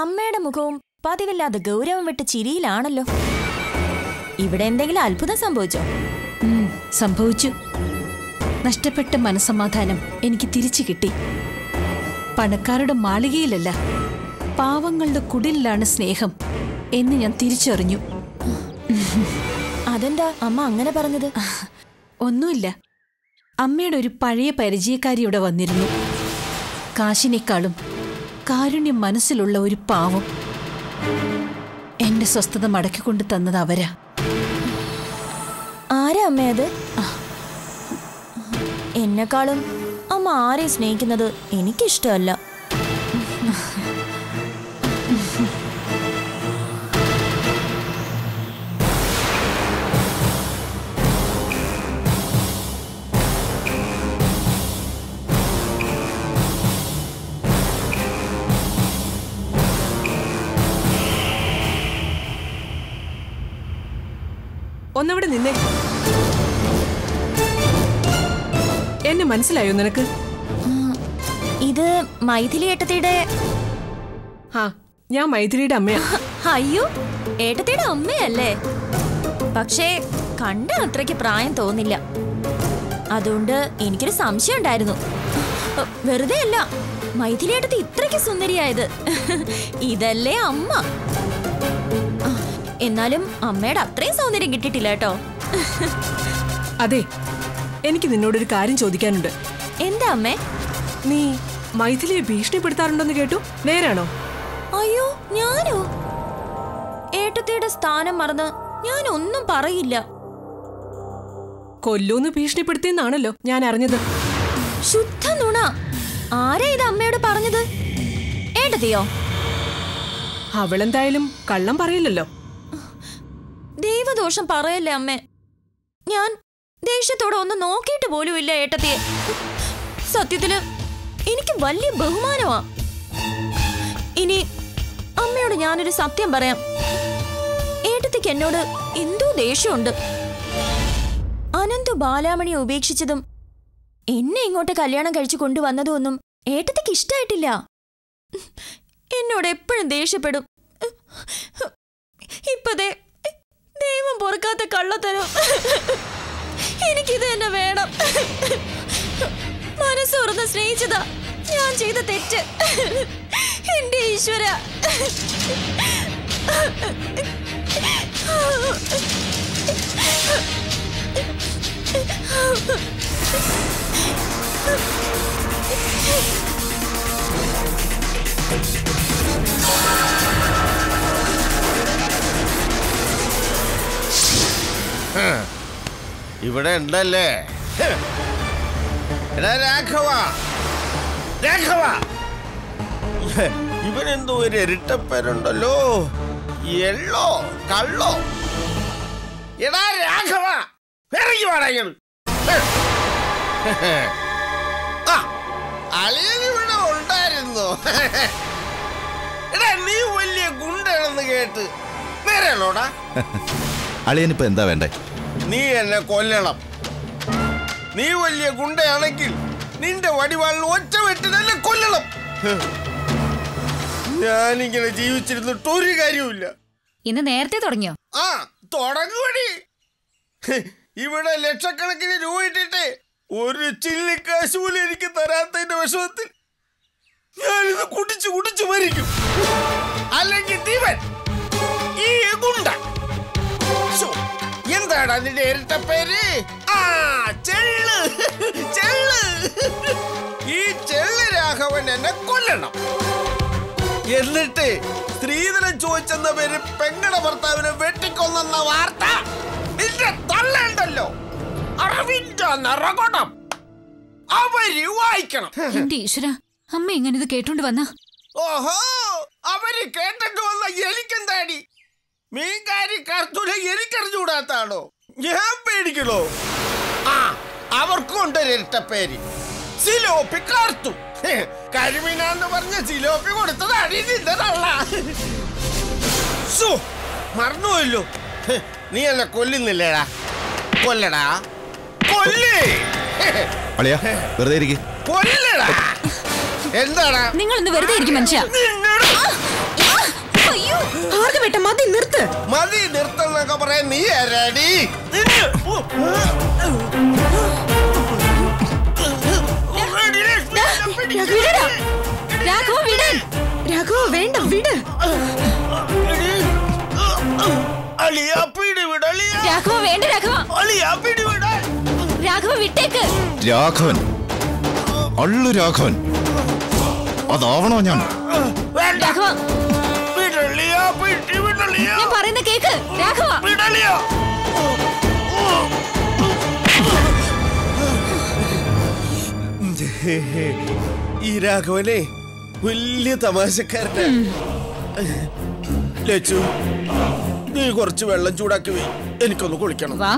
അമ്മയുടെ മുഖവും പതിവില്ലാതെ ഗൗരവം വിട്ട് ചിരിയിലാണല്ലോ. ഇവിടെ എന്തെങ്കിലും അത്ഭുതം സംഭവിച്ചോ? സംഭവിച്ചു. നഷ്ടപ്പെട്ട മനസ്സമാധാനം എനിക്ക് തിരിച്ചു കിട്ടി. പണക്കാരുടെ മാളികയിലല്ല, പാവങ്ങളുടെ കുടിലാണ് സ്നേഹം എന്ന് ഞാൻ തിരിച്ചറിഞ്ഞു. അതെന്താ അമ്മ അങ്ങനെ പറഞ്ഞത്? ഒന്നുമില്ല. അമ്മയുടെ ഒരു പഴയ പരിചയക്കാരി ഇവിടെ വന്നിരുന്നു. കാശിനേക്കാളും കാരുണ്യം മനസ്സിലുള്ള ഒരു പാവം. എന്റെ സ്വസ്ഥത മടക്കിക്കൊണ്ട് തന്നത് അവരാ. ആരാ അമ്മ അത്? എന്നെക്കാളും അമ്മ ആരെ സ്നേഹിക്കുന്നത് എനിക്കിഷ്ടമല്ല. ഒന്നവിടെ നിന്നേ. എന്നെ മനസ്സിലായോ നിനക്ക്? ഇത് മൈഥിലി ഏട്ടത്തിയുടെ. ഞാൻ മൈഥിലിയുടെ അമ്മയാ. അയ്യോ, ഏട്ടത്തിയുടെ അമ്മയല്ലേ? പക്ഷേ കണ്ട അത്രയ്ക്ക് പ്രായം തോന്നില്ല. അതുകൊണ്ട് എനിക്കൊരു സംശയം ഉണ്ടായിരുന്നു. വെറുതെ അല്ല മൈഥിലി ഏട്ടത്തി ഇത്രയ്ക്ക് സുന്ദരിയായത്. ഇതല്ലേ അമ്മ? എന്നാലും അമ്മയുടെ അത്രയും സൗന്ദര്യം കിട്ടിയിട്ടില്ല കേട്ടോ. അതെ, എനിക്ക് നിന്നോടൊരു കാര്യം ചോദിക്കാനുണ്ട്. എന്താ അമ്മേ? നീ മൈഥിലിയെ ഭീഷണിപ്പെടുത്താറുണ്ടെന്ന് കേട്ടു, നേരാണോ? അയ്യോ, ഞാനോ? ഏട്ടത്തിയുടെ സ്ഥാനം മറന്ന് ഞാൻ ഒന്നും പറയില്ല. കൊല്ലൂന്ന് ഭീഷണിപ്പെടുത്തിയെന്നാണല്ലോ ഞാൻ അറിഞ്ഞത്. ശുദ്ധ നുണ. ആരാ ഇത് അമ്മയോട് പറഞ്ഞത്? ഏട്ടത്തിയോ? അവളെന്തായാലും കള്ളം പറയില്ലല്ലോ. ദൈവദോഷം പറയല്ലേ അമ്മേ. ഞാൻ ദേഷ്യത്തോടെ ഒന്ന് നോക്കിയിട്ട് പോലും ഇല്ല ഏട്ടത്തിയെ. സത്യത്തില് എനിക്ക് വലിയ ബഹുമാനമാ. ഇനി അമ്മയോട് ഞാനൊരു സത്യം പറയാം. ഏട്ടത്തിക്ക് എന്നോട് എന്തോ ദേഷ്യമുണ്ട്. അനന്തു ബാലാമണിയെ ഉപേക്ഷിച്ചതും എന്നെ ഇങ്ങോട്ട് കല്യാണം കഴിച്ചു കൊണ്ടുവന്നതും ഒന്നും ഏട്ടത്തിക്ക് ഇഷ്ടായിട്ടില്ല. എന്നോട് എപ്പോഴും ദേഷ്യപ്പെടും. ഇപ്പതേ ദൈവം പൊറുക്കാത്ത കള്ളത്തരം. എനിക്കിത് തന്നെ വേണം. മനസ്സുറന്ന് സ്നേഹിച്ചതാ ഞാൻ ചെയ്ത തെറ്റ്. എന്റെ ഈശ്വര. ഇവിടെ ഉണ്ടല്ലേ രാഘവ. ഇവനെന്തോ ഒരു ഇരട്ടപ്പേരുണ്ടല്ലോ, എള്ളോ കള്ളോ. എടാ രാഘവ, ഇറങ്ങി വാടകൾ. അളിയൻ ഇവിടെ ഉണ്ടായിരുന്നു. എടാ നീ വലിയ ഗുണ്ടാണെന്ന് കേട്ട്, നേരെയാണോടാ? അളിയനിപ്പോ എന്താ വേണ്ടേ? നീ എന്നെ കൊല്ലണം. നീ വലിയ ഗുണ്ടയാണെങ്കിൽ നിന്റെ വടിവാളിൽ ഒറ്റ വെട്ടിനെ കൊല്ലണം. ഞാനിങ്ങനെ ജീവിച്ചിരുന്നിട്ട് ഒരു കാര്യമില്ല. ഇന്ന് നേരത്തെ തുടങ്ങിയോ? തുടങ്ങുവടി. ഇവിടെ ലക്ഷക്കണക്കിന് രൂപ ഇട്ടിട്ട് ഒരു ചില്ലിക്കാശ് പോലും എനിക്ക് തരാത്തതിന്റെ വിഷമത്തിൽ ഞാനിത് കുടിച്ചു മരിക്കും. അല്ലെങ്കിൽ ദിവൻ ഈ ഗുണ്ട. എന്താടാ നിന്റെ ഇരട്ട പേര്? ഈ ചെള്ള് രാഘവൻ എന്നെ കൊല്ലണം. എന്നിട്ട് സ്ത്രീധനം ചോദിച്ചെന്ന പേര് പെങ്ങളുടെ ഭർത്താവിനെ വെട്ടിക്കൊന്ന വാർത്ത നിന്റെ തള്ളണ്ടല്ലോ, അറിവിന്റെ നിറകൊടം അവര് വായിക്കണം. എന്റെ ഈശ്വര, അമ്മ എങ്ങനെ ഇത് കേട്ടോണ്ട് വന്ന? ഓഹോ, അവര് കേട്ടിട്ട് വന്ന എനിക്കെന്താടി? മീൻകാരി കർത്തൂല എനിക്കറിഞ്ഞുകൂടാത്താണോ? ഞാൻ പേടിക്കണോ? അവർക്കും ഉണ്ട് ഇരട്ട പേര്, സിലോപ്പി കാർത്തു. കരിമീനാന്ന് പറഞ്ഞ സിലോപ്പി കൊടുത്തത് അടിയില്ല. മറന്നുപോയല്ലോ. നീ എന്നെ കൊല്ലുന്നില്ലേടാ? കൊല്ലടാ, കൊല്ലേ. വെറുതെ ഇരിക്കും. കൊല്ലടാ. എന്താടാ നിങ്ങൾ ഇന്ന് വെറുതെ ഇരിക്കും മനുഷ്യ. പറയാൻ നീ ആരാടി? രാഘവ വേണ്ട വിട്. രാഘവ വേണ്ട രാഘവ. രാഘവ വിട്ടേക്ക്. രാഘവൻ, അള്ളു രാഘവൻ, അതാവണോ ഞാൻ? രാഘവ ഞാൻ പറയുന്ന കേക്ക്. രാഘവ ഈ രാഘവനെ വലിയ തമാശക്കാരനാ. ലച്ചു, നീ കുറച്ച് വെള്ളം ചൂടാക്കി പോയി, എനിക്കൊന്ന് കുളിക്കണം. വാ.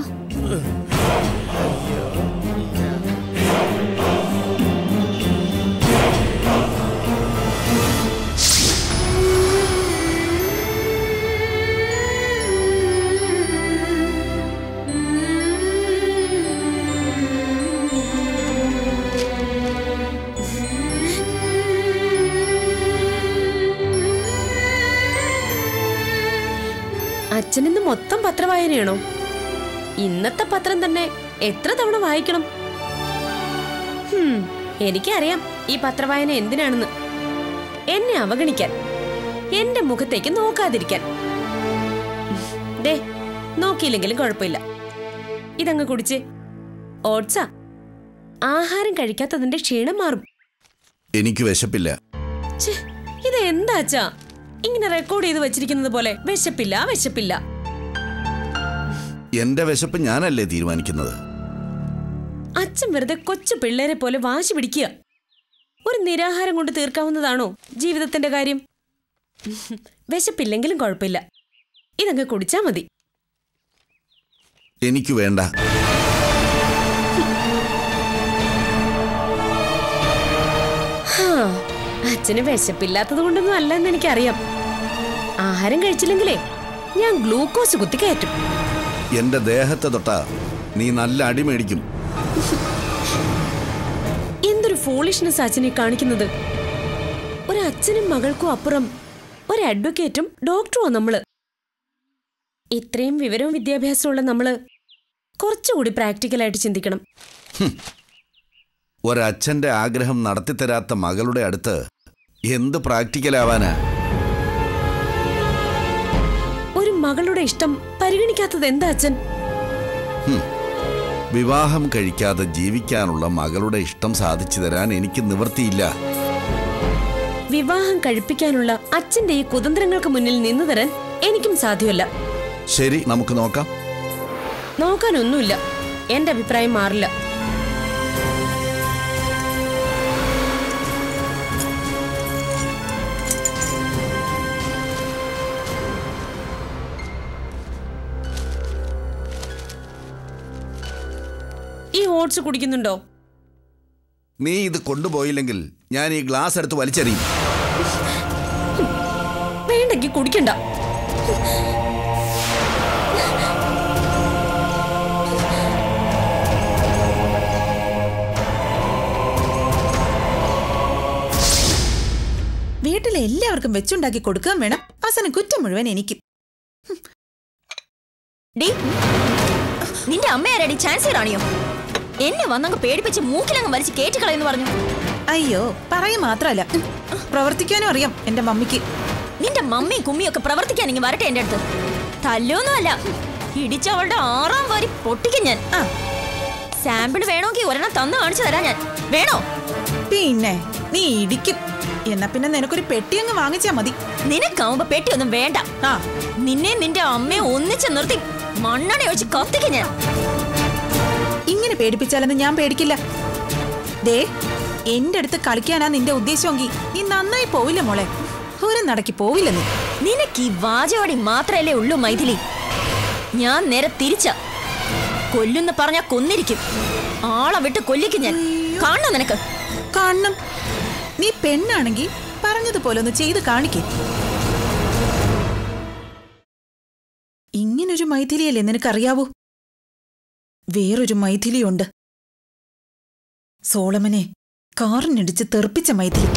അച്ഛനിന്ന് മൊത്തം പത്രവായനയാണോ? ഇന്നത്തെ പത്രം തന്നെ എത്ര തവണ വായിക്കണം? എനിക്കറിയാം ഈ പത്രവായന എന്തിനാണെന്ന്. എന്നെ അവഗണിക്കാൻ, എന്റെ മുഖത്തേക്ക് നോക്കാതിരിക്കാൻ. ദേ, നോക്കിയില്ലെങ്കിലും കുഴപ്പമില്ല. ഇതങ്ങ് കുടിച്ച്. ഓട്സാ, ആഹാരം കഴിക്കാത്തതിന്റെ ക്ഷീണം മാറും. എനിക്ക് വിശപ്പില്ല. ഇത് എന്താ അച്ഛാ ഇങ്ങനെ റെക്കോർഡ് ചെയ്ത് വെച്ചിരിക്കുന്നത് പോലെ? വിശപ്പില്ല വിശപ്പില്ല. എന്റെ വിശപ്പ് ഞാനല്ലേ തീരുമാനിക്കുന്നത്. അച്ഛൻ വെറുതെ കൊച്ചു പിള്ളേരെ പോലെ വാശി പിടിക്കുക. ഒരു നിരാഹാരം കൊണ്ട് തീർക്കാവുന്നതാണോ ജീവിതത്തിന്റെ കാര്യം? വിശപ്പില്ലെങ്കിലും കുഴപ്പമില്ല, ഇതങ്ങ് കുടിച്ചാ മതി. എനിക്ക് വേണ്ട. അച്ഛന് വിശപ്പില്ലാത്തത് കൊണ്ടൊന്നും അല്ല എന്ന് എനിക്കറിയാം. ആഹാരം കഴിച്ചില്ലെങ്കിലേ ഞാൻ ഗ്ലൂക്കോസ് കുത്തി കയറ്റും. എന്റെ ദേഹത്തെ തൊട്ടാ നീ നല്ല അടി മേടിക്കും. എന്തൊരു ഫോളിഷ്നെസ് അച്ഛനെ കാണിക്കുന്നത്. ഒരു അച്ഛനും മകൾക്കും അപ്പുറം ഒരു അഡ്വക്കേറ്റും ഡോക്ടറുമാ നമ്മള്. ഇത്രയും വിവരവും വിദ്യാഭ്യാസമുള്ള നമ്മള് കുറച്ചുകൂടി പ്രാക്ടിക്കലായിട്ട് ചിന്തിക്കണം. ഒരച്ഛന്റെ ആഗ്രഹം നടത്തിത്തരാത്ത മകളുടെ അടുത്ത് എന്ത് പ്രാക്ടിക്കലാവാനാ? ഒരു മകളുടെ ഇഷ്ടം പരിഗണിക്കാത്തത് എന്താ അച്ഛൻ? വിവാഹം കഴിക്കാതെ ജീവിക്കാനുള്ള മകളുടെ ഇഷ്ടം സാധിച്ചു തരാൻ എനിക്ക് നിവൃത്തിയില്ല. വിവാഹം കഴിപ്പിക്കാനുള്ള അച്ഛന്റെ ഈ കുതന്ത്രങ്ങൾക്ക് മുന്നിൽ നിന്നു തരാൻ എനിക്കും സാധ്യമല്ല. ശരി, നമുക്ക് നോക്കാം. നോക്കാനൊന്നുമില്ല. എന്റെ അഭിപ്രായം മാറില്ല. ഈ ഓട്സ് കുടിക്കുന്നുണ്ടോ? നീ ഇത് കൊണ്ടുപോയില്ലെങ്കിൽ ഞാൻ ഈ ഗ്ലാസ് എടുത്ത് വലിച്ചെറിയും. വേണ്ടെങ്കിൽ കുടിക്കണ്ട. വീട്ടിലെ എല്ലാവർക്കും വെച്ചുണ്ടാക്കി കൊടുക്കാൻ വേണം. അവസാനം കുറ്റം മുഴുവൻ എനിക്ക്. നിന്റെ അമ്മയാരടി? ചാൻസലർ ആണിയോ? എന്നെ വന്നങ്ങ് പേടിപ്പിച്ച് മൂക്കിലങ്ങ് വലിച്ച് കേറ്റിക്കളയെന്ന് പറഞ്ഞു. അയ്യോ, പറയ മാത്രല്ല, പ്രവർത്തിക്കാനും അറിയാം എന്റെ മമ്മിക്ക്. നിന്റെ മമ്മിയും കുമ്മിയൊക്കെ പ്രവർത്തിക്കാൻ ഇങ്ങ് വരട്ടെ എന്റെ അടുത്ത്. തല്ലൊന്നും അല്ല, ഇടിച്ചവളുടെ 6ാം വാരി പൊട്ടിക്കും ഞാൻ. സാമ്പിൾ വേണമെങ്കിൽ ഒരെണ്ണം തന്നു കാണിച്ചു തരാം ഞാൻ. വേണോ? പിന്നെ നീ ഇടിക്കും. എന്നാ പിന്നെ നിനക്കൊരു പെട്ടി അങ്ങ് വാങ്ങിച്ചാ മതി. നിനക്കാവുമ്പോ പെട്ടിയൊന്നും വേണ്ട. നിന്നെ നിന്റെ അമ്മയെ ഒന്നിച്ച് നിർത്തി മണ്ണെണ്ണ ഒഴിച്ച് കത്തിക്കും ഞാൻ. ഇങ്ങനെ പേടിപ്പിച്ചാലെന്ന് ഞാൻ പേടിക്കില്ല. ദേ, എന്റെ അടുത്ത് കളിക്കാനാ നിന്റെ ഉദ്ദേശമെങ്കിൽ നീ നന്നായി പോവില്ല മോളെ. ഒരു നടക്കി പോവില്ല നീ. നിനക്ക് ഈ വാചകടി മാത്രല്ലേ ഉള്ളൂ മൈഥിലി. ഞാൻ നേരെ തിരിച്ച. കൊല്ലുന്ന പറഞ്ഞാ കൊന്നിരിക്കും. ആളെ വിട്ട് കൊല്ലിക്കും ഞാൻ. കാണണം നിനക്ക്? കാണണം. നീ പെണ്ണാണെങ്കി പറഞ്ഞതുപോലെ ഒന്ന് ചെയ്ത് കാണിക്കേ. ഇങ്ങനൊരു മൈഥിലിയല്ലേ നിനക്കറിയാവൂ? വേറൊരു മൈഥിലിയുണ്ട്. സോളമനെ കാറിനിടിച്ച് തെറിപ്പിച്ച മൈഥിലി.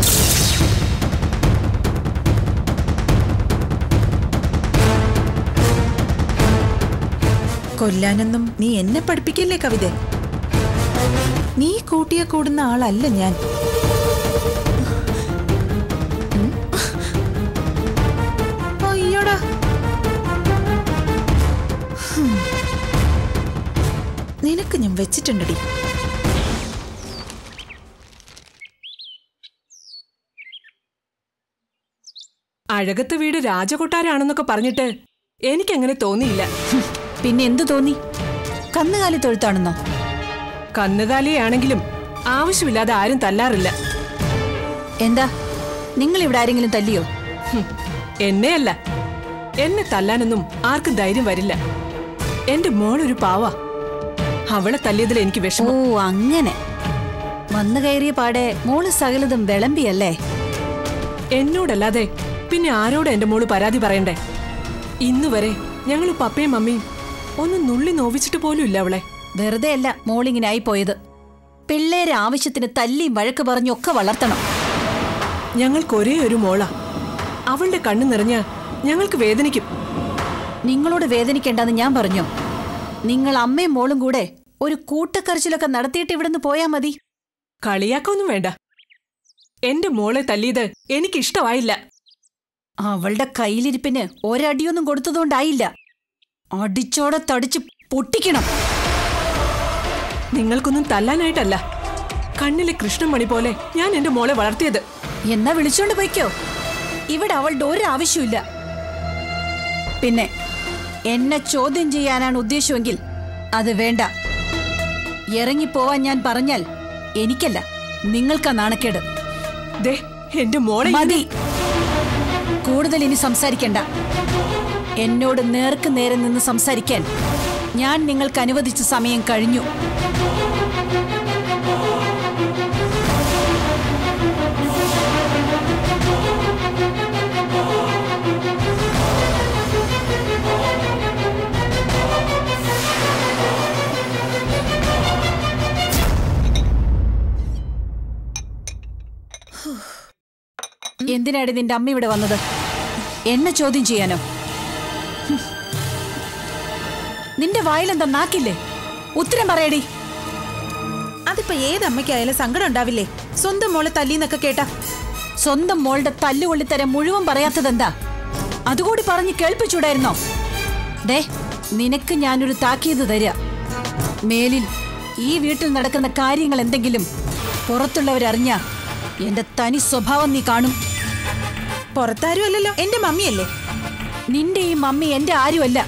കൊല്ലാനൊന്നും നീ എന്നെ പഠിപ്പിക്കല്ലേ കവിത. നീ കൂട്ടിയ കൂടുന്ന ആളല്ല ഞാൻ. അയ്യോടാ, നിനക്ക് ഞാൻ വെച്ചിട്ടുണ്ടടി. അഴകത്ത് വീട് രാജകൊട്ടാരാണെന്നൊക്കെ പറഞ്ഞിട്ട് എനിക്കങ്ങനെ തോന്നിയില്ല. പിന്നെ എന്തു തോന്നി? കന്നുകാലി തൊഴുത്താണെന്നോ? കന്നുകാലിയാണെങ്കിലും ആവശ്യമില്ലാതെ ആരും തല്ലാറില്ല. എന്താ, നിങ്ങൾ ഇവിടെ ആരെങ്കിലും തല്ലിയോ? എന്നെയല്ല, എന്നെ തല്ലാനൊന്നും ആർക്കും ധൈര്യം വരില്ല. എന്റെ മോളൊരു പാവാ. അവളെ തല്ലിയതിൽ എനിക്ക് ഓ വിഷമം. അങ്ങനെ വന്നു കയറിയ പാടെ മോള് സകലതും വിളമ്പിയല്ലേ? എന്നോടല്ലാതെ പിന്നെ ആരോട് എന്റെ മോള് പരാതി പറയണ്ടേ? ഇന്നുവരെ ഞങ്ങൾ പപ്പയും മമ്മിയും ഒന്ന് നുള്ളി നോവിച്ചിട്ട് പോലും ഇല്ല അവളെ. വെറുതെ അല്ല മോളിങ്ങനെ ആയി പോയത്. പിള്ളേരെ ആവശ്യത്തിന് തല്ലിയും വഴക്ക് പറഞ്ഞൊക്കെ വളർത്തണം. ഞങ്ങൾക്ക് ഒരേ ഒരു മോളാ. അവളുടെ കണ്ണു നിറഞ്ഞ ഞങ്ങൾക്ക് വേദനിക്കും. നിങ്ങളോട് വേദനിക്കേണ്ടെന്ന് ഞാൻ പറഞ്ഞു. നിങ്ങൾ അമ്മയും മോളും കൂടെ ഒരു കൂട്ടക്കരച്ചിലൊക്കെ നടത്തിയിട്ട് ഇവിടുന്ന് പോയാ മതി. കളിയാക്കൊന്നും വേണ്ട. എന്റെ മോളെ തല്ലിയത് എനിക്കിഷ്ടമായില്ല. അവളുടെ കയ്യിലിരിപ്പിന് ഒരടിയൊന്നും കൊടുത്തതുകൊണ്ടായില്ല. അടിച്ചോടെ തടിച്ച് പൊട്ടിക്കണം. നിങ്ങൾക്കൊന്നും തല്ലാനായിട്ടല്ല, കണ്ണിലെ കൃഷ്ണമണി പോലെ ഞാൻ എന്റെ മോളെ വളർത്തിയത്. എന്നാ വിളിച്ചോണ്ട് പോയിക്കോ. ഇവിടെ അവളുടെ ഒരാവശ്യമില്ല. പിന്നെ എന്നെ ചോദ്യം ചെയ്യാനാണ് ഉദ്ദേശമെങ്കിൽ അത് വേണ്ട. ഇറങ്ങിപ്പോവാൻ ഞാൻ പറഞ്ഞാൽ എനിക്കല്ല, നിങ്ങൾക്കാ നാണക്കേട്. ദേ, എന്റെ മോളെ മതി. കൂടുതൽ ഇനി സംസാരിക്കണ്ട. എന്നോട് നേർക്ക് നേരെ നിന്ന് സംസാരിക്കാൻ ഞാൻ നിങ്ങൾക്ക് അനുവദിച്ച സമയം കഴിഞ്ഞു. എന്തിനാണ് നിന്റെ അമ്മ ഇവിടെ വന്നത്? എന്നെ ചോദ്യം ചെയ്യാനോ? നിന്റെ വായിലെന്താ നാക്കില്ലേ? ഉത്തരം പറയടി. അതിപ്പോ ഏതമ്മയ്ക്കായാലും സങ്കടം ഉണ്ടാവില്ലേ സ്വന്തം മോളെ തല്ലിന്നൊക്കെ കേട്ടാ? സ്വന്തം മോളുടെ തല്ലുകൊള്ളിത്തരം മുഴുവൻ പറയാത്തതെന്താ? അതുകൂടി പറഞ്ഞ് കേൾപ്പിച്ചൂടായിരുന്നോ? ദേ, നിനക്ക് ഞാനൊരു താക്കീത് തരാ. മേലിൽ ഈ വീട്ടിൽ നടക്കുന്ന കാര്യങ്ങൾ എന്തെങ്കിലും പുറത്തുള്ളവരറിഞ്ഞ എന്റെ തനി സ്വഭാവം നീ കാണും. പുറത്താരും അല്ലല്ലോ, എന്റെ മമ്മിയല്ലേ. നിന്റെ ഈ മമ്മി എന്റെ ആരുമല്ല.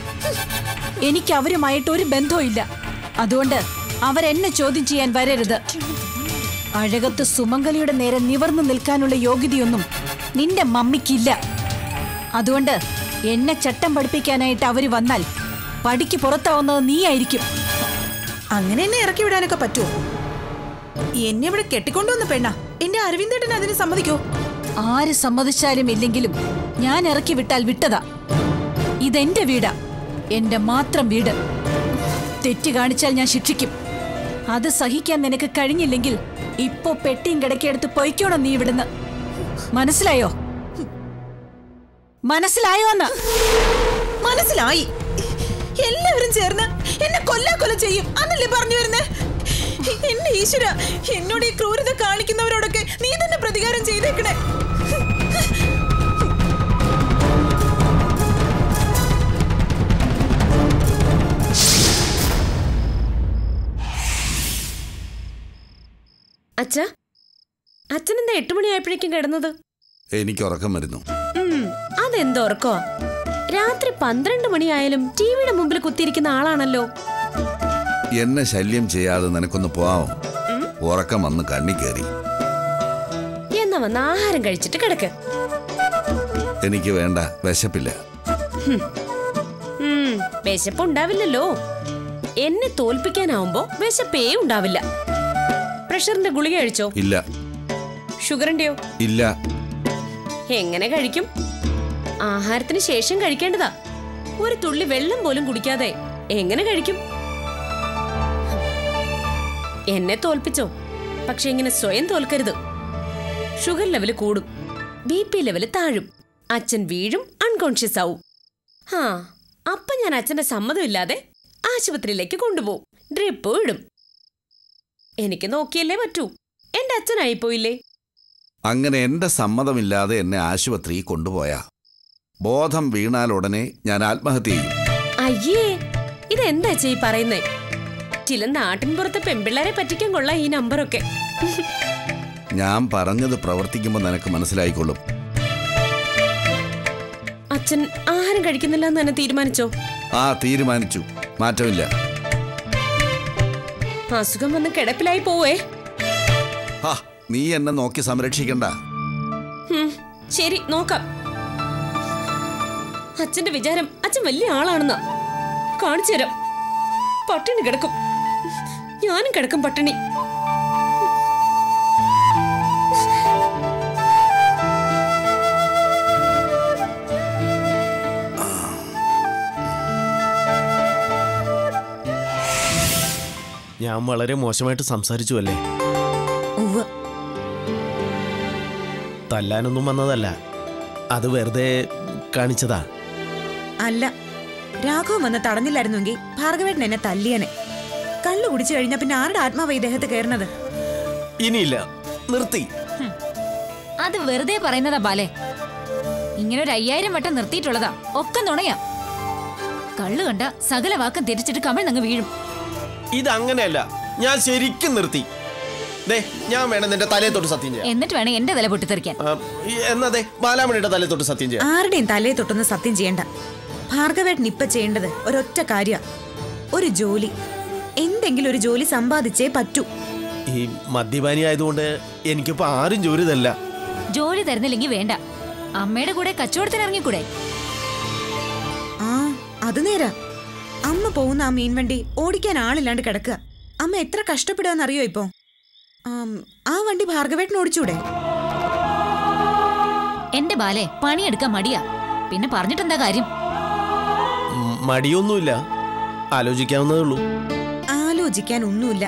എനിക്ക് അവരുമായിട്ട് ഒരു ബന്ധവുമില്ല. അതുകൊണ്ട് അവരെന്നെ ചോദ്യം ചെയ്യാൻ വരരുത്. അഴകത്ത് സുമംഗലിയുടെ നേരെ നിവർന്നു നിൽക്കാനുള്ള യോഗ്യതയൊന്നും നിന്റെ മമ്മിക്കില്ല. അതുകൊണ്ട് എന്നെ ചട്ടം പഠിപ്പിക്കാനായിട്ട് അവര് വന്നാൽ പടിക്ക് പുറത്താവുന്നത് നീയായിരിക്കും. അങ്ങനെ എന്നെ ഇറക്കി വിടാനൊക്കെ പറ്റുമോ? എന്നെ ഇവിടെ കെട്ടിക്കൊണ്ടുവന്ന പെണ്ണ. എന്റെ അരവിന്ദേട്ടൻ അതിന് സമ്മതിക്കോ? ആര് സമ്മതിച്ചാലും ഇല്ലെങ്കിലും ഞാൻ ഇറക്കി വിട്ടാൽ വിട്ടതാ. ഇതെന്റെ വീടാ, എന്റെ മാത്രം വീട്. തെറ്റ് കാണിച്ചാൽ ഞാൻ ശിക്ഷിക്കും. അത് സഹിക്കാൻ നിനക്ക് കഴിഞ്ഞില്ലെങ്കിൽ ഇപ്പോ പെട്ടിയും കിടക്കെടുത്ത് പൊയ്ക്കോണം നീ ഇവിടുന്ന്. മനസ്സിലായോ? മനസ്സിലായോ എന്ന്? മനസ്സിലായി. എല്ലാവരും ചേർന്ന് എന്നെ കൊല്ല ചെയ്യും അന്നല്ലേ പറഞ്ഞു വരുന്നേ? എന്റെ ഈശ്വര, എന്നോട് ഈ ക്രൂരത കാണിക്കുന്നവരോടൊക്കെ നീ തന്നെ പ്രതികാരം ചെയ്തേക്കണേ. അച്ഛാ, അച്ഛനെന്താ 8 മണിയായപ്പോഴേക്കും കിടന്നത്? എനിക്ക് ഉറക്കം വരുന്നു. അതെന്തോ ഉറക്കോ? രാത്രി 12 മണിയായാലും ടിവിയുടെ മുമ്പിൽ കുത്തിയിരിക്കുന്ന ആളാണല്ലോ. എന്നെ ശല്യം ചെയ്യാതെ നിനക്കൊന്ന് പോവാമോ? ഉറക്കം വന്ന് കണ്ണി കയറി. എന്നാ വന്ന് ആഹാരം കഴിച്ചിട്ട് കിടക്ക്. എനിക്ക് വേണ്ട, വിശപ്പില്ല. വിശപ്പുണ്ടാവില്ലല്ലോ. എന്നെ തോൽപ്പിക്കാനാവുമ്പോ വിശപ്പേ ഉണ്ടാവില്ല. പ്രഷറിന്റെ ഗുളിക കഴിച്ചോ? ഇല്ല. ഷുഗറിന്റെയോ? ഇല്ല. എങ്ങനെ കഴിക്കും? ആഹാരത്തിന് ശേഷം കഴിക്കേണ്ടതാ. ഒരു തുള്ളി വെള്ളം പോലും കുടിക്കാതെ എങ്ങനെ കഴിക്കും? എന്നെ തോൽപ്പിച്ചോ, പക്ഷെ ഇങ്ങനെ സ്വയം തോൽക്കരുത്. ഷുഗർ ലെവല് കൂടും, BP ലെവല് താഴും, അച്ഛൻ വീഴും, അൺകോൺഷ്യസ് ആവും. അപ്പൊ ഞാൻ അച്ഛന്റെ സമ്മതം ഇല്ലാതെ ആശുപത്രിയിലേക്ക് കൊണ്ടുപോകും, ഡ്രിപ്പ് ഇടും. എനിക്ക് നോക്കിയല്ലേ പറ്റൂ, എന്റെ അച്ഛനായിപ്പോയില്ലേ. അങ്ങനെ എന്റെ സമ്മതമില്ലാതെ എന്നെ ആശുപത്രിയിൽ കൊണ്ടുപോയാ ബോധം വീണാലുടനെ ഞാൻ ആത്മഹത്യ ചെയ്യും. അയ്യേ, ഇതെന്താ ഈ പറയുന്നേ? ചില നാട്ടിൻപുറത്തെ പെൺപിള്ളേരെ പറ്റിക്കാൻ കൊള്ളാം ഈ നമ്പറൊക്കെ. ഞാൻ പറഞ്ഞത് പ്രവർത്തിക്കുമ്പോൾ നിനക്ക് മനസ്സിലായിക്കൊള്ളും. അച്ഛൻ ആഹാരം കഴിക്കുന്നില്ല എന്ന് തന്നെ തീരുമാനിച്ചോ? തീരുമാനിച്ചു, മാറ്റമില്ല. അസുഖം വന്ന് കിടപ്പിലായി പോവേ. നീ എന്നെ നോക്കി സംരക്ഷിക്കണ്ട. ശരി, നോക്കാം. അച്ഛന്റെ വിചാരം അച്ഛൻ വലിയ ആളാണെന്നാ. കാണിച്ചു തരാം. പട്ടിണി കിടക്കും, ഞാനും കിടക്കും പട്ടിണി. ഞാൻ വളരെ മോശമായിട്ട് സംസാരിച്ചു അല്ലേ? തല്ലാനൊന്നും വന്നതല്ല, അത് വെറുതെ കാണിച്ചതാ. അല്ല, രാഘവൻ വന്ന് തടഞ്ഞില്ലായിരുന്നെങ്കിൽ ഭാർഗവേട്ടൻ എന്നെ തല്ലിയനെ. കള്ളു കുടിച്ചു കഴിഞ്ഞാ പിന്നെ ആരുടെ ആത്മാവ് ഈ ദേഹത്ത് കയറുന്നത്? ഇനിയില്ല, നിർത്തി. അത് വെറുതെ പറയുന്നതാ ബാലെ. ഇങ്ങനെ ഒരു 5000 വട്ടം നിർത്തിയിട്ടുള്ളതാ. ഒക്കെ നുണയാ. കള്ളു കണ്ട സകല വാക്കം തിരിച്ചിട്ട് കമിഴ്ന്നങ്ങ് വീഴും. ഇതങ്ങനെയല്ല, ഞാൻ ശരിക്കും നിർത്തി. ഞാൻ വേണം നിന്റെ തലയെ തൊട്ട് സത്യം ചെയ്യാം. എന്നിട്ട് വേണം എന്റെ തല പൊട്ടിത്തെറിക്കാൻ. എന്നതെ ബാലാമണിയുടെ തലയെ തൊട്ട് സത്യം ചെയ്യാം. ആരുടെയും തലയെ തൊട്ടൊന്ന് സത്യം ചെയ്യണ്ട. ഭാർഗവേട്ടൻ ഇപ്പൊ ചെയ്യേണ്ടത് ഒരൊറ്റ കാര്യ, ഒരു ജോലി. എന്തെങ്കിലും ഒരു ജോലി സമ്പാദിച്ചേ പറ്റൂ. ഈ മദ്യപാനി ആയതുകൊണ്ട് എനിക്കിപ്പോ ആരും ജോലി തരില്ല. ജോലി തരുന്നില്ലെങ്കിൽ വേണ്ട, അമ്മയുടെ കൂടെ കച്ചവടത്തിന് ഇറങ്ങിക്കൂടെ? അത് നേരാ. അമ്മ പോകുന്ന ആ മീൻവണ്ടി ഓടിക്കാൻ ആളില്ലാണ്ട് കിടക്കുക. അമ്മ എത്ര കഷ്ടപ്പെടുകയെന്നറിയോ ഇപ്പോ? ആ വണ്ടി ഭാർഗവേട്ടൻ ഓടിച്ചൂടെ? എന്റെ ബാലെ പണിയെടുക്കാൻ മടിയാ. പിന്നെ പറഞ്ഞിട്ടെന്താ കാര്യം? മടിയൊന്നുമില്ല, ആലോചിക്കാവുന്നതേ ഉള്ളൂ. ആലോചിക്കാൻ ഒന്നുമില്ല.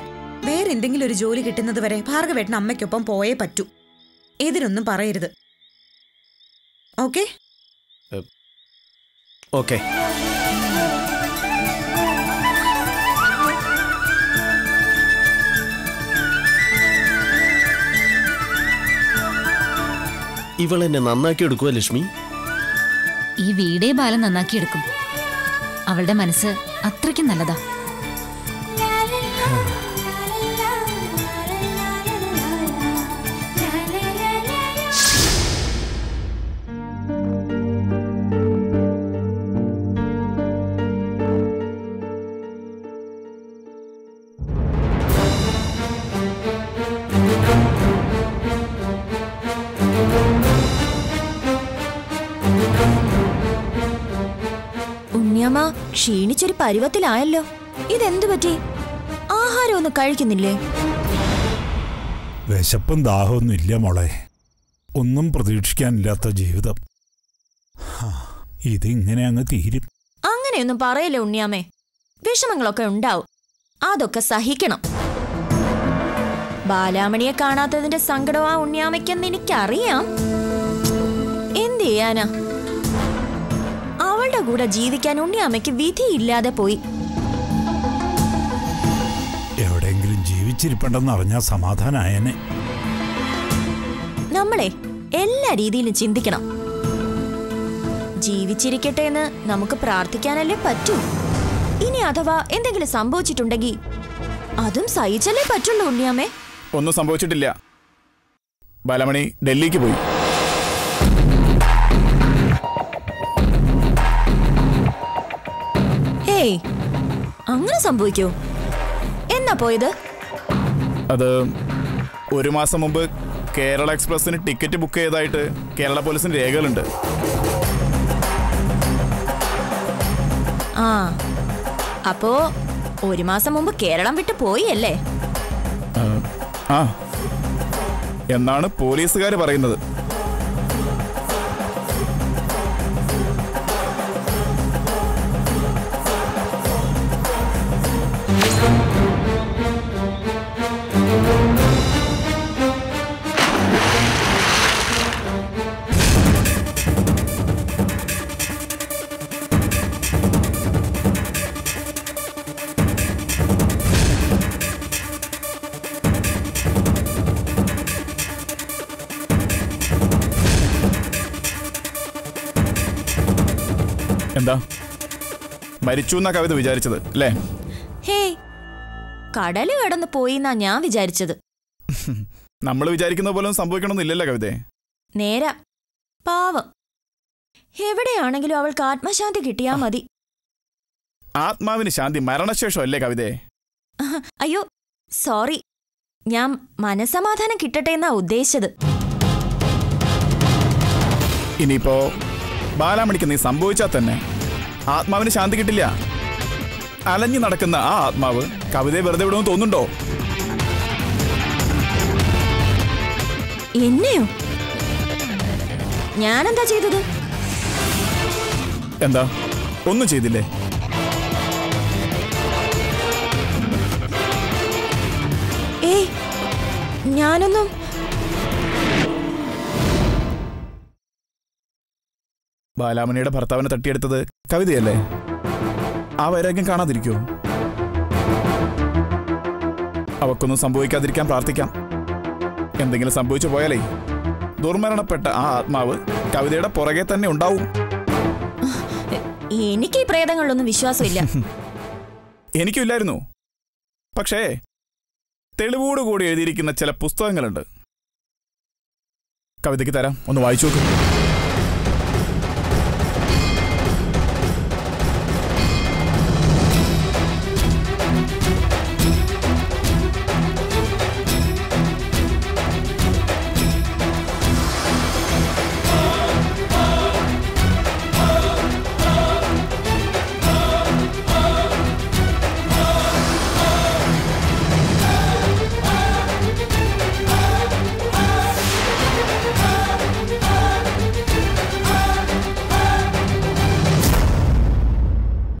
വേറെ എന്തെങ്കിലും ഒരു ജോലി കിട്ടുന്നത് വരെ ഭാർഗവേട്ടൻ അമ്മയ്ക്കൊപ്പം പോയേ പറ്റൂ. എതിരൊന്നും പറയരുത്. ഓക്കെ? ഓക്കെ. ഇവളെന്നെ നന്നാക്കി എടുക്കുക ലക്ഷ്മി. ഈ വീടേ ബാലൻ നന്നാക്കി എടുക്കും. അവളുടെ മനസ്സ് അത്രയ്ക്കും നല്ലതാ. ഉണ്ണിയമ്മ ക്ഷീണിച്ചൊരു പരുവത്തിലായല്ലോ. ഇതെന്തു പറ്റി? ആഹാരം ഒന്നും കഴിക്കുന്നില്ലേ? വിശപ്പും ദാഹമൊന്നും ഇല്ല മോളെ. ഒന്നും പ്രതീക്ഷിക്കാനില്ലാത്ത ജീവിതം. ഇതിങ്ങനെ അങ്ങ് തീരും. അങ്ങനെയൊന്നും പറയല്ലേ ഉണ്ണിയാമ്മേ. വിഷമങ്ങളൊക്കെ ഉണ്ടാവും, അതൊക്കെ സഹിക്കണം. ബാലാമണിയെ കാണാത്തതിന്റെ സങ്കടം ആ ഉണ്ണിയാമ്മയ്ക്കെന്ന് എനിക്കറിയാം. എന്ത് ചെയ്യാനാ? അവളുടെ കൂടെ ജീവിക്കാൻ ഉണ്ണിയാമ്മയ്ക്ക് വിധിയില്ലാതെ പോയി. എവിടെയെങ്കിലും ജീവിച്ചിരിപ്പണ്ടെന്ന് അറിഞ്ഞാൽ സമാധാനായനെ. നമ്മളെ എല്ലാ രീതിയിലും ചിന്തിക്കണം. ജീവിച്ചിരിക്കട്ടെ എന്ന് നമുക്ക് പ്രാർത്ഥിക്കാനല്ലേ പറ്റൂ. ഇനി അഥവാ എന്തെങ്കിലും സംഭവിച്ചിട്ടുണ്ടെങ്കിൽ അതും സഹിച്ചല്ലേ പറ്റുള്ളൂ ഉണ്ണിയാമ്മേ. ഒന്നും സംഭവിച്ചിട്ടില്ല. ബാലമണി ഡൽഹിക്ക് പോയി. ഹേയ്, അങ്ങനെ സംഭവിക്കോ? എന്നാ പോയത്? അത് 1 മാസം മുമ്പ് കേരള എക്സ്പ്രസിന് ടിക്കറ്റ് ബുക്ക് ചെയ്തതായിട്ട് കേരള പോലീസിന് രേഖകളുണ്ട്. അപ്പോ 1 മാസം മുമ്പ് കേരളം വിട്ടു പോയി അല്ലേ? എന്നാണ് പോലീസുകാർ പറയുന്നത്. എന്താ മരിച്ചു എന്നാ കവിത വിചാരിച്ചത് അല്ലേ? ഹേ, കടല് കടന്ന് പോയിന്നാ ഞാൻ വിചാരിച്ചത്. നമ്മൾ വിചാരിക്കുന്ന പോലെ സംഭവിക്കണമെന്നില്ലല്ലോ കവിതേ. നേരാ, പാവം. എവിടെയാണെങ്കിലും അവൾക്ക് ആത്മശാന്തി കിട്ടിയാ മതി. ആത്മാവിന് ശാന്തി മരണശേഷം അല്ലേ കവിതേ? അയ്യോ സോറി, ഞാൻ മനസമാധാനം കിട്ടട്ടെ എന്നാ ഉദ്ദേശിച്ചത്. ഇനിയിപ്പോ ബാലാമണിക്ക് നീ സംഭവിച്ചാൽ തന്നെ ആത്മാവിന് ശാന്തി കിട്ടില്ല. അലഞ്ഞു നടക്കുന്ന ആ ആത്മാവ് കവിതയെ വെറുതെ വിടുമെന്ന് തോന്നുന്നുണ്ടോ? എന്നെയോ? ഞാനെന്താ ചെയ്തത്? എന്താ ഒന്നും ചെയ്തില്ലേ? ഏയ്, ഞാനൊന്നും. ബാലാമണിയുടെ ഭർത്താവിനെ തട്ടിയെടുത്തത് കവിതയല്ലേ? ആ വൈരാഗ്യം കാണാതിരിക്കോ? അവക്കൊന്നും സംഭവിക്കാതിരിക്കാൻ പ്രാർത്ഥിക്കാം. എന്തെങ്കിലും സംഭവിച്ചു പോയാലേ ദുർമരണപ്പെട്ട ആ ആത്മാവ് കവിതയുടെ പുറകെ തന്നെ ഉണ്ടാവും. എനിക്ക് ഈ പ്രേതങ്ങളിലൊന്നും വിശ്വാസമില്ല. എനിക്കില്ലായിരുന്നു. പക്ഷേ തെളിവോടുകൂടി എഴുതിയിരിക്കുന്ന ചില പുസ്തകങ്ങളുണ്ട്. കവിതയ്ക്ക് തരാം, ഒന്ന് വായിച്ചു നോക്കും.